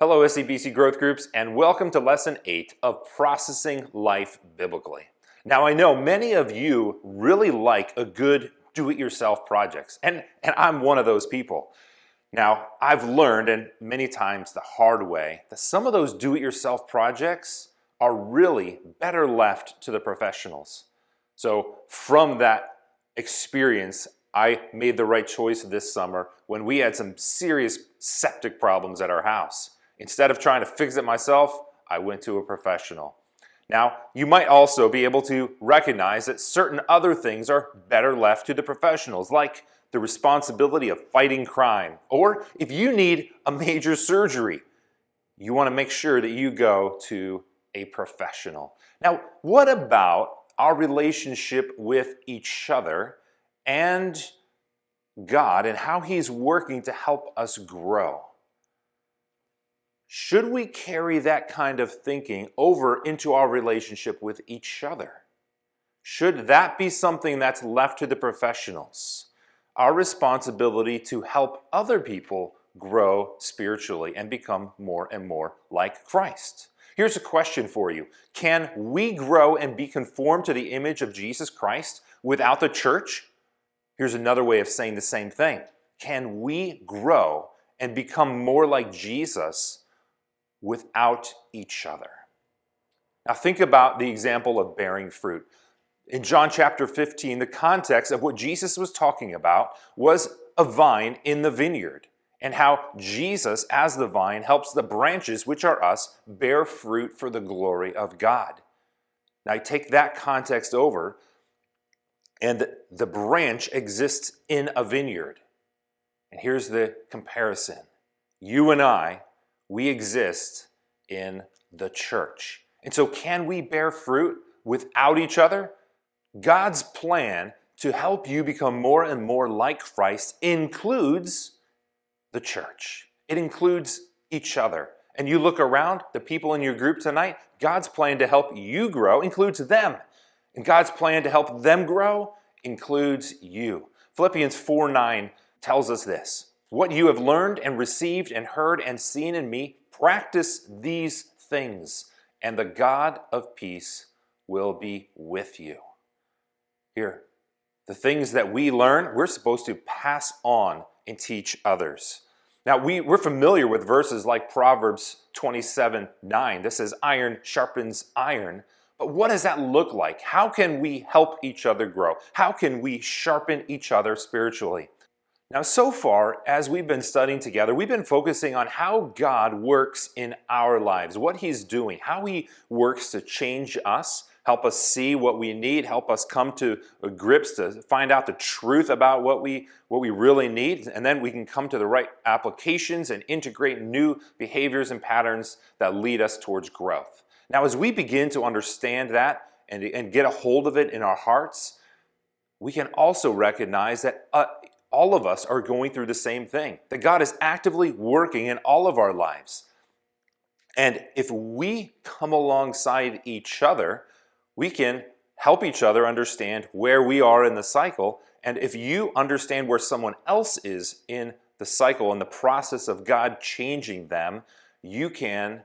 Hello SCBC Growth Groups, and welcome to Lesson 8 of Processing Life Biblically. Now I know many of you really like a good do-it-yourself projects, and I'm one of those people. Now I've learned, and many times the hard way, that some of those do-it-yourself projects are really better left to the professionals. So from that experience, I made the right choice this summer when we had some serious septic problems at our house. Instead of trying to fix it myself, I went to a professional. Now, you might also be able to recognize that certain other things are better left to the professionals, like the responsibility of fighting crime, or if you need a major surgery, you want to make sure that you go to a professional. Now, what about our relationship with each other and God and how He's working to help us grow? Should we carry that kind of thinking over into our relationship with each other? Should that be something that's left to the professionals? Our responsibility to help other people grow spiritually and become more and more like Christ. Here's a question for you. Can we grow and be conformed to the image of Jesus Christ without the church? Here's another way of saying the same thing. Can we grow and become more like Jesus without each other? Now think about the example of bearing fruit. In John chapter 15, the context of what Jesus was talking about was a vine in the vineyard, and how Jesus, as the vine, helps the branches, which are us, bear fruit for the glory of God. Now take that context over, and the branch exists in a vineyard. And here's the comparison. You and I, we exist in the church. And so can we bear fruit without each other? God's plan to help you become more and more like Christ includes the church. It includes each other. And you look around, the people in your group tonight, God's plan to help you grow includes them. And God's plan to help them grow includes you. Philippians 4:9 tells us this. What you have learned and received and heard and seen in me, practice these things, and the God of peace will be with you. Here, the things that we learn, we're supposed to pass on and teach others. Now, we're familiar with verses like Proverbs 27:9. This says, iron sharpens iron. But what does that look like? How can we help each other grow? How can we sharpen each other spiritually? Now, so far, as we've been studying together, we've been focusing on how God works in our lives, what He's doing, how He works to change us, help us see what we need, help us come to grips to find out the truth about what we really need, and then we can come to the right applications and integrate new behaviors and patterns that lead us towards growth. Now, as we begin to understand that and get a hold of it in our hearts, we can also recognize that all of us are going through the same thing, that God is actively working in all of our lives. And if we come alongside each other, we can help each other understand where we are in the cycle. And if you understand where someone else is in the cycle and the process of God changing them, you can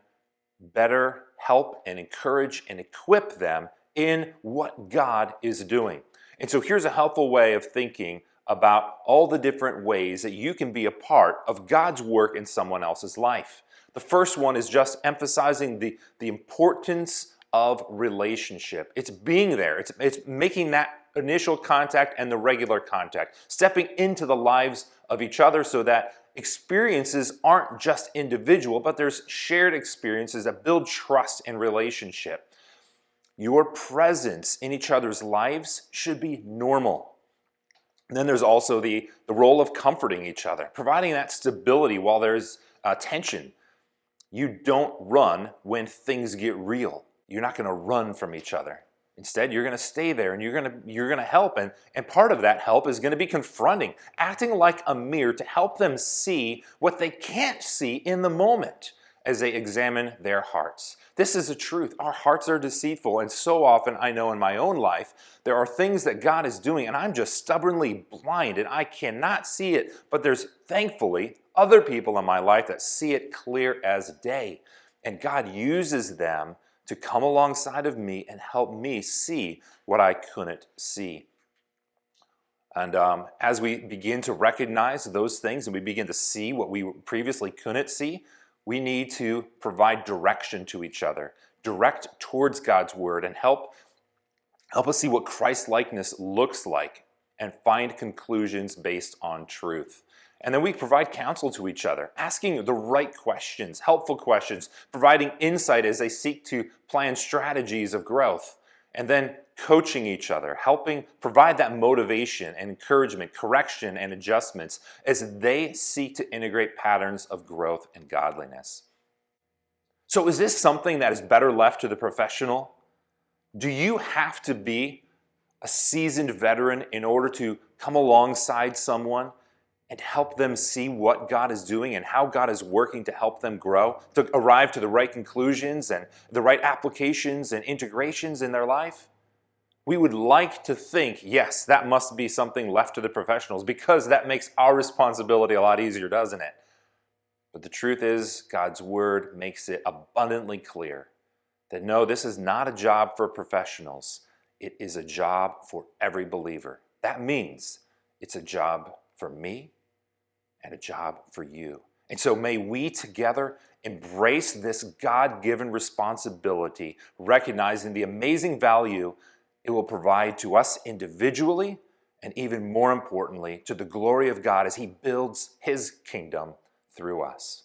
better help and encourage and equip them in what God is doing. And so here's a helpful way of thinking about all the different ways that you can be a part of God's work in someone else's life. The first one is just emphasizing the importance of relationship. It's being there. It's making that initial contact and the regular contact, stepping into the lives of each other so that experiences aren't just individual, but there's shared experiences that build trust and relationship. Your presence in each other's lives should be normal. And then there's also the role of comforting each other, providing that stability while there's tension. You don't run when things get real. You're not going to run from each other. Instead, you're going to stay there and you're going to help. And part of that help is going to be confronting, acting like a mirror to help them see what they can't see in the moment. as they examine their hearts. This is the truth. Our hearts are deceitful, and so often I know in my own life there are things that God is doing and I'm just stubbornly blind and I cannot see it, but there's thankfully other people in my life that see it clear as day, and God uses them to come alongside of me and help me see what I couldn't see. And as we begin to recognize those things and we begin to see what we previously couldn't see, we need to provide direction to each other, direct towards God's word, and help us see what Christ-likeness looks like and find conclusions based on truth. And then we provide counsel to each other, asking the right questions, helpful questions, providing insight as they seek to plan strategies of growth, and then coaching each other, helping provide that motivation and encouragement, correction and adjustments as they seek to integrate patterns of growth and godliness. So is this something that is better left to the professional? Do you have to be a seasoned veteran in order to come alongside someone and help them see what God is doing and how God is working to help them grow, to arrive to the right conclusions and the right applications and integrations in their life? We would like to think, yes, that must be something left to the professionals because that makes our responsibility a lot easier, doesn't it? But the truth is, God's word makes it abundantly clear that no, this is not a job for professionals. It is a job for every believer. That means it's a job for me and a job for you. And so may we together embrace this God-given responsibility, recognizing the amazing value it will provide to us individually and even more importantly, to the glory of God as He builds His kingdom through us.